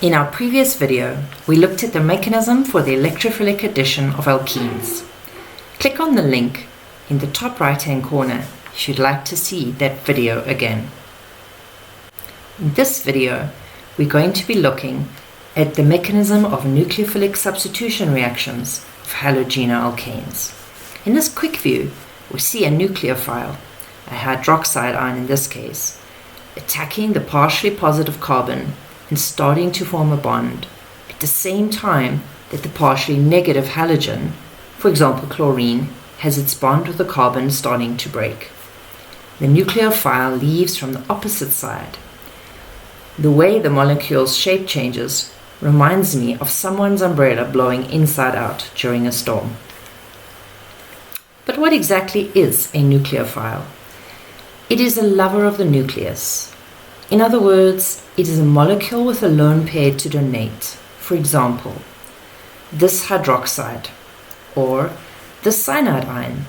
In our previous video, we looked at the mechanism for the electrophilic addition of alkenes. Click on the link in the top right-hand corner if you'd like to see that video again. In this video, we're going to be looking at the mechanism of nucleophilic substitution reactions of halogenoalkanes. In this quick view, we see a nucleophile, a hydroxide ion in this case, attacking the partially positive carbon and starting to form a bond at the same time that the partially negative halogen, for example chlorine, has its bond with the carbon starting to break. The nucleophile leaves from the opposite side. The way the molecule's shape changes reminds me of someone's umbrella blowing inside out during a storm. But what exactly is a nucleophile? It is a lover of the nucleus. In other words, it is a molecule with a lone pair to donate. For example, this hydroxide or this cyanide ion.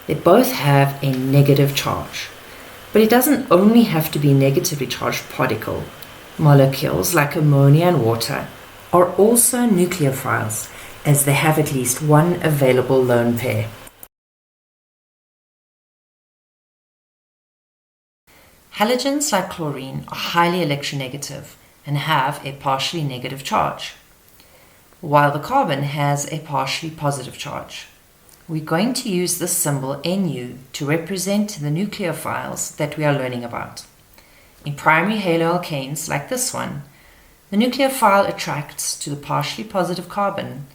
They both have a negative charge. But it doesn't only have to be a negatively charged particle. Molecules like ammonia and water are also nucleophiles, as they have at least one available lone pair. Halogens like chlorine are highly electronegative and have a partially negative charge, while the carbon has a partially positive charge. We're going to use this symbol Nu to represent the nucleophiles that we are learning about. In primary haloalkanes like this one, the nucleophile attracts to the partially positive carbon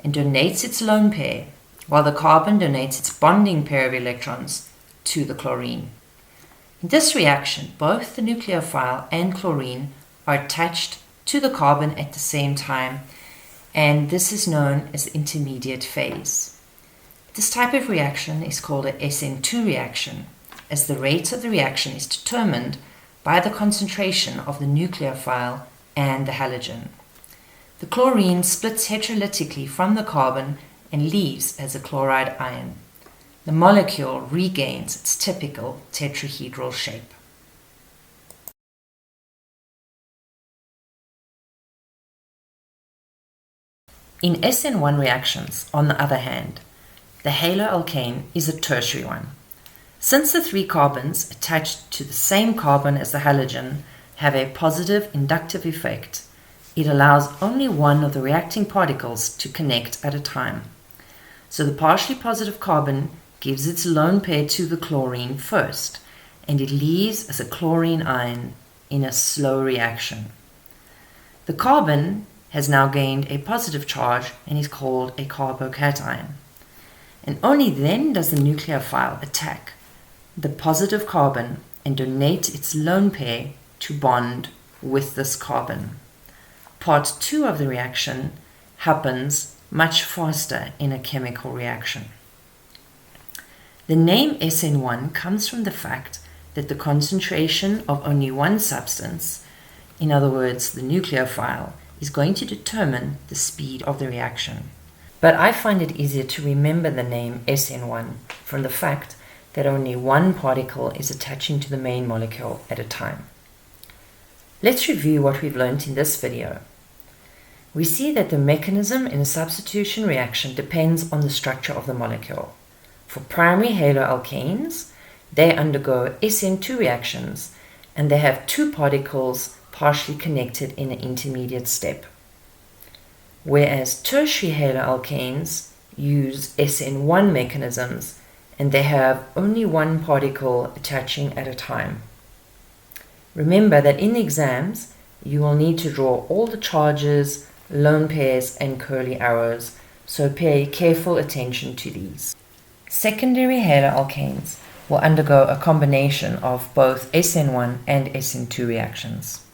and donates its lone pair, while the carbon donates its bonding pair of electrons to the chlorine. In this reaction, both the nucleophile and chlorine are attached to the carbon at the same time, and this is known as the intermediate phase. This type of reaction is called an SN2 reaction, as the rate of the reaction is determined by the concentration of the nucleophile and the halogen. The chlorine splits heterolytically from the carbon and leaves as a chloride ion. The molecule regains its typical tetrahedral shape. In SN1 reactions, on the other hand, the haloalkane is a tertiary one. Since the three carbons attached to the same carbon as the halogen have a positive inductive effect, it allows only one of the reacting particles to connect at a time. So the partially positive carbon gives its lone pair to the chlorine first, and it leaves as a chlorine ion in a slow reaction. The carbon has now gained a positive charge and is called a carbocation. And only then does the nucleophile attack the positive carbon and donate its lone pair to bond with this carbon. Part 2 of the reaction happens much faster in a chemical reaction. The name SN1 comes from the fact that the concentration of only one substance, in other words the nucleophile, is going to determine the speed of the reaction. But I find it easier to remember the name SN1 from the fact that only one particle is attaching to the main molecule at a time. Let's review what we've learned in this video. We see that the mechanism in a substitution reaction depends on the structure of the molecule. For primary haloalkanes, they undergo SN2 reactions and they have two particles partially connected in an intermediate step. Whereas tertiary haloalkanes use SN1 mechanisms and they have only one particle attaching at a time. Remember that in the exams, you will need to draw all the charges, lone pairs and curly arrows, so pay careful attention to these. Secondary haloalkanes will undergo a combination of both SN1 and SN2 reactions.